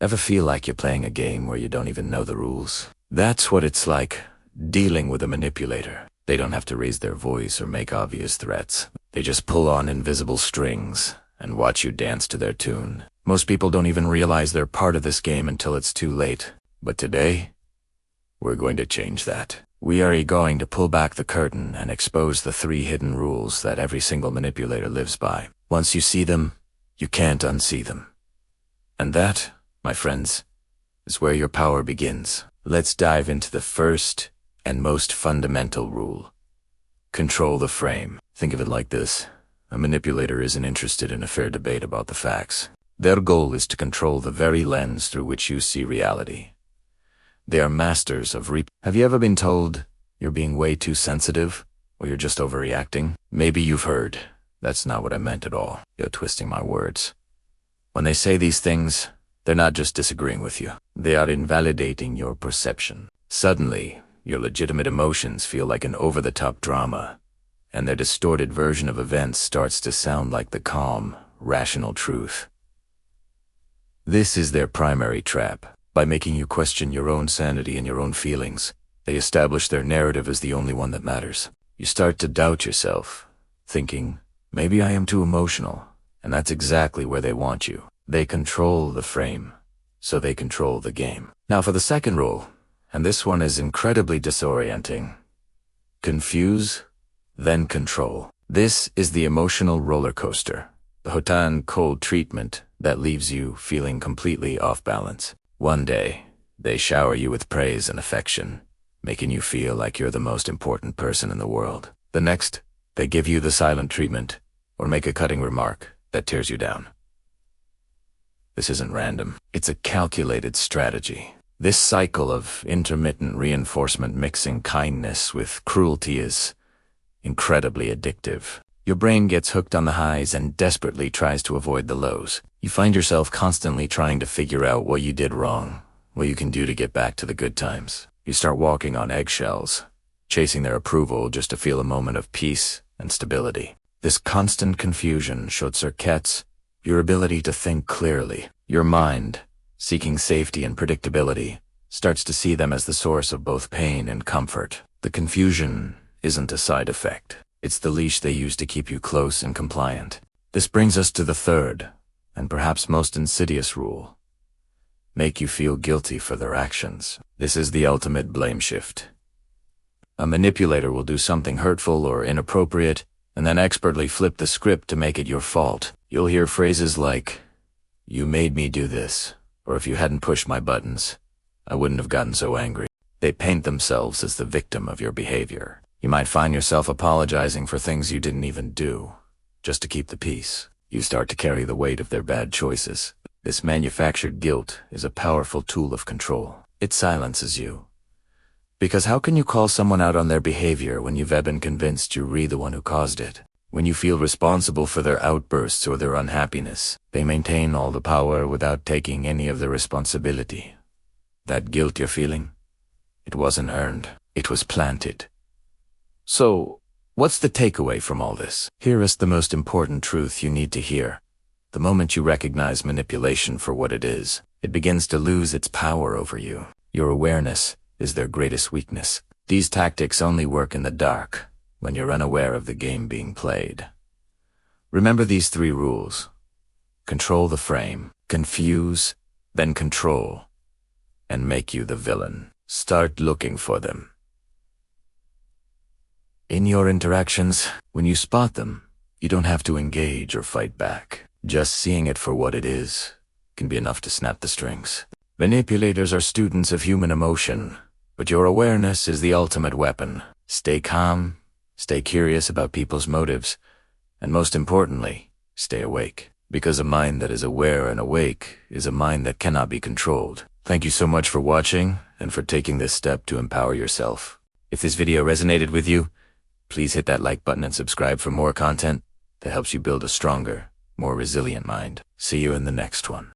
Ever feel like you're playing a game where you don't even know the rules? That's what it's like dealing with a manipulator. They don't have to raise their voice or make obvious threats. They just pull on invisible strings and watch you dance to their tune. Most people don't even realize they're part of this game until it's too late. But today, we're going to change that. We are going to pull back the curtain and expose the 3 hidden rules that every single manipulator lives by. Once you see them, you can't unsee them. And that, my friends, is where your power begins. Let's dive into the first and most fundamental rule. Control the frame. Think of it like this. A manipulator isn't interested in a fair debate about the facts. Their goal is to control the very lens through which you see reality. They are masters of Have you ever been told you're being way too sensitive, or you're just overreacting? Maybe you've heard, that's not what I meant at all. You're twisting my words. When they say these things, they're not just disagreeing with you. They are invalidating your perception. Suddenly, your legitimate emotions feel like an over-the-top drama, and their distorted version of events starts to sound like the calm, rational truth. This is their primary trap. By making you question your own sanity and your own feelings, they establish their narrative as the only one that matters. You start to doubt yourself, thinking, maybe I am too emotional, and that's exactly where they want you. They control the frame, so they control the game. Now for the second rule, and this one is incredibly disorienting. Confuse, then control. This is the emotional roller coaster, the hot cold treatment that leaves you feeling completely off balance. One day, they shower you with praise and affection, making you feel like you're the most important person in the world. The next, they give you the silent treatment, or make a cutting remark that tears you down. This isn't random. It's a calculated strategy. This cycle of intermittent reinforcement mixing kindness with cruelty is incredibly addictive. Your brain gets hooked on the highs and desperately tries to avoid the lows. You find yourself constantly trying to figure out what you did wrong, what you can do to get back to the good times. You start walking on eggshells, chasing their approval just to feel a moment of peace and stability. This constant confusion short-circuits your ability to think clearly. Your mind, seeking safety and predictability, starts to see them as the source of both pain and comfort. The confusion isn't a side effect. It's the leash they use to keep you close and compliant. This brings us to the third, and perhaps most insidious rule. Make you feel guilty for their actions. This is the ultimate blame shift. A manipulator will do something hurtful or inappropriate, and then expertly flip the script to make it your fault. You'll hear phrases like, "You made me do this," or "If you hadn't pushed my buttons, I wouldn't have gotten so angry." They paint themselves as the victim of your behavior. You might find yourself apologizing for things you didn't even do, just to keep the peace. You start to carry the weight of their bad choices. This manufactured guilt is a powerful tool of control. It silences you. Because how can you call someone out on their behavior when you've been convinced you're the one who caused it? When you feel responsible for their outbursts or their unhappiness, they maintain all the power without taking any of the responsibility. That guilt you're feeling, it wasn't earned, it was planted. So, what's the takeaway from all this? Here is the most important truth you need to hear. The moment you recognize manipulation for what it is, it begins to lose its power over you. Your awareness is their greatest weakness. These tactics only work in the dark, when you're unaware of the game being played. Remember these 3 rules. Control the frame, confuse, then control, and make you the villain. Start looking for them. In your interactions, when you spot them, you don't have to engage or fight back. Just seeing it for what it is can be enough to snap the strings. Manipulators are students of human emotion, but your awareness is the ultimate weapon. Stay calm, stay curious about people's motives, and most importantly, stay awake. Because a mind that is aware and awake is a mind that cannot be controlled. Thank you so much for watching and for taking this step to empower yourself. If this video resonated with you, please hit that like button and subscribe for more content that helps you build a stronger, more resilient mind. See you in the next one.